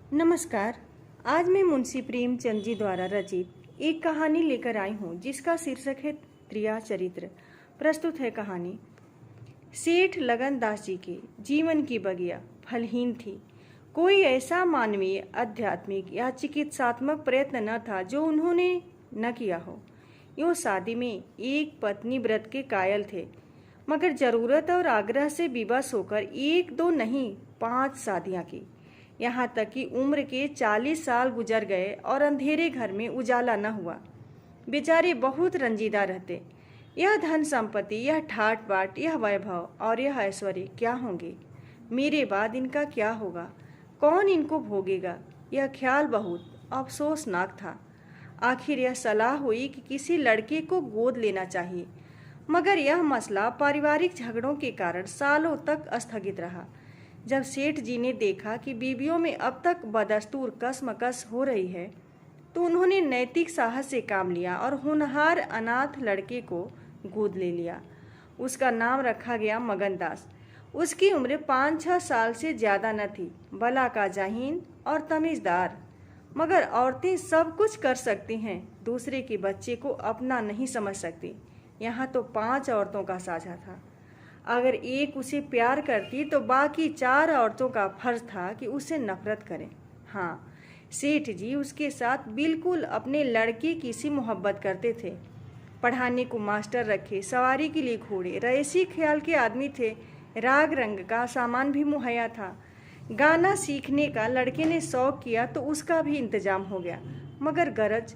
नमस्कार। आज मैं मुंशी प्रेमचंद जी द्वारा रचित एक कहानी लेकर आई हूँ जिसका शीर्षक है त्रिया चरित्र। प्रस्तुत है कहानी। सेठ लगन दास जी के जीवन की बगिया फलहीन थी। कोई ऐसा मानवीय, आध्यात्मिक या चिकित्सात्मक प्रयत्न न था जो उन्होंने न किया हो। यूँ शादी में एक पत्नी व्रत के कायल थे, मगर जरूरत और आग्रह से विवश होकर एक दो नहीं 5 शादियां की। यहाँ तक कि उम्र के 40 साल गुजर गए और अंधेरे घर में उजाला न हुआ। बेचारे बहुत रंजीदा रहते। यह धन संपत्ति, यह ठाट बाट, यह वैभव और यह ऐश्वर्य क्या होंगे? मेरे बाद इनका क्या होगा? कौन इनको भोगेगा? यह ख्याल बहुत अफसोसनाक था। आखिर यह सलाह हुई कि किसी लड़के को गोद लेना चाहिए, मगर यह मसला पारिवारिक झगड़ों के कारण सालों तक स्थगित रहा। जब सेठ जी ने देखा कि बीवियों में अब तक बदस्तूर कसमकस हो रही है, तो उन्होंने नैतिक साहस से काम लिया और होनहार अनाथ लड़के को गोद ले लिया। उसका नाम रखा गया मगन दास। उसकी उम्र 5-6 साल से ज़्यादा न थी। भला का जाहीन और तमीज़दार। मगर औरतें सब कुछ कर सकती हैं, दूसरे के बच्चे को अपना नहीं समझ सकती। यहाँ तो 5 औरतों का साझा था। अगर एक उसे प्यार करती तो बाकी 4 औरतों का फर्ज था कि उसे नफरत करें। हाँ, सेठ जी उसके साथ बिल्कुल अपने लड़के की सी मोहब्बत करते थे। पढ़ाने को मास्टर रखे, सवारी के लिए घोड़े, रईसी ख्याल के आदमी थे। राग रंग का सामान भी मुहैया था। गाना सीखने का लड़के ने शौक किया तो उसका भी इंतजाम हो गया। मगर गरज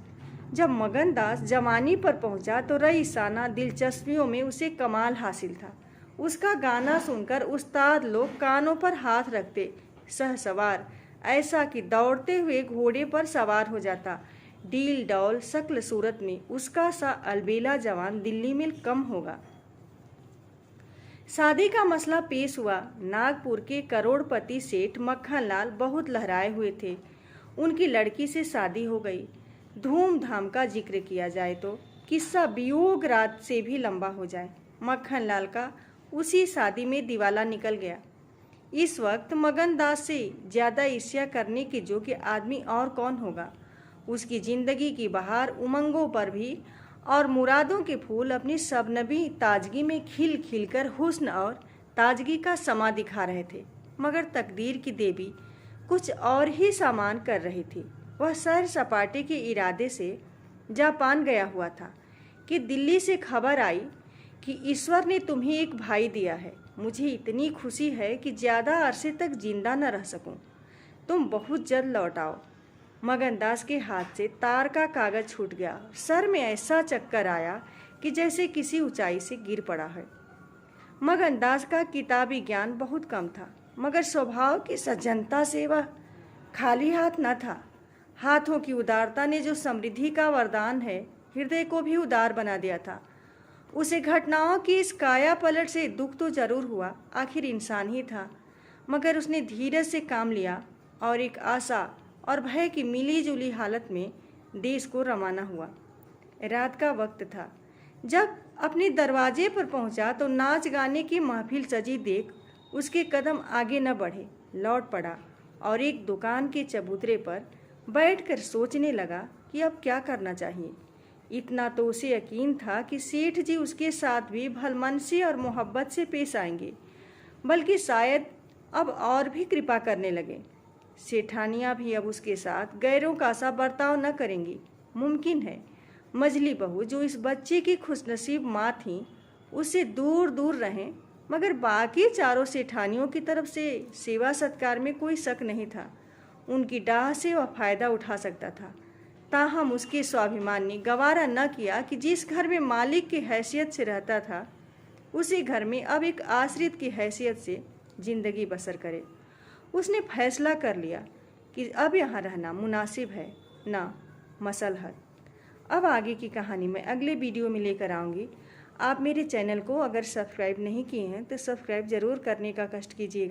जब मगन दास जवानी पर पहुंचा तो रईसाना दिलचस्पियों में उसे कमाल हासिल था। उसका गाना सुनकर उस्ताद लोग कानों पर हाथ रखते, सहसवार, ऐसा कि दौड़ते हुए घोड़े पर सवार हो जाता। डील डौल शक्ल सूरत में उसका सा अलबेला जवान दिल्ली में कम होगा। शादी का मसला पेश हुआ। नागपुर के करोड़पति सेठ मक्खनलाल बहुत लहराए हुए थे। उनकी लड़की से शादी हो गई। धूमधाम का जिक्र किया जाए तो किस्सा वियोग रात से भी लंबा हो जाए। मक्खनलाल का उसी शादी में दिवाला निकल गया। इस वक्त मगन दास से ज़्यादा ईर्ष्या करने के योग्य आदमी और कौन होगा? उसकी जिंदगी की बहार उमंगों पर भी और मुरादों के फूल अपनी शबनमी ताजगी में खिल खिलकर हुस्न और ताजगी का समा दिखा रहे थे। मगर तकदीर की देवी कुछ और ही सामान कर रही थी। वह सैर सपाटे के इरादे से जापान गया हुआ था कि दिल्ली से खबर आई कि ईश्वर ने तुम्हें एक भाई दिया है। मुझे इतनी खुशी है कि ज़्यादा अरसे तक जिंदा न रह सकूं। तुम बहुत जल्द लौट आओ। मगन दास के हाथ से तार का कागज छूट गया। सर में ऐसा चक्कर आया कि जैसे किसी ऊंचाई से गिर पड़ा है। मगन दास का किताबी ज्ञान बहुत कम था, मगर स्वभाव की सज्जनता से वह खाली हाथ न था। हाथों की उदारता ने जो समृद्धि का वरदान है, हृदय को भी उदार बना दिया था। उसे घटनाओं की इस काया पलट से दुख तो जरूर हुआ, आखिर इंसान ही था। मगर उसने धीरज से काम लिया और एक आशा और भय की मिली जुली हालत में देश को रवाना हुआ। रात का वक्त था। जब अपने दरवाजे पर पहुंचा तो नाच गाने की महफिल सजी देख उसके कदम आगे न बढ़े, लौट पड़ा और एक दुकान के चबूतरे पर बैठकर सोचने लगा कि अब क्या करना चाहिए। इतना तो उसे यकीन था कि सेठ जी उसके साथ भी भलमनसी और मोहब्बत से पेश आएंगे, बल्कि शायद अब और भी कृपा करने लगे। सेठानियाँ भी अब उसके साथ गैरों का सा बर्ताव न करेंगी। मुमकिन है मजली बहू जो इस बच्चे की खुशनसीब माँ थी उससे दूर दूर रहें, मगर बाकी चारों सेठानियों की तरफ से सेवा सत्कार में कोई शक नहीं था। उनकी डाह से वह फायदा उठा सकता था। ताहम उसके स्वाभिमान ने गवारा न किया कि जिस घर में मालिक की हैसियत से रहता था, उसी घर में अब एक आश्रित की हैसियत से जिंदगी बसर करे। उसने फैसला कर लिया कि अब यहाँ रहना मुनासिब है, ना मसलहत। अब आगे की कहानी मैं अगले वीडियो में लेकर आऊँगी। आप मेरे चैनल को अगर सब्सक्राइब नहीं किए हैं तो सब्सक्राइब ज़रूर करने का कष्ट कीजिएगा।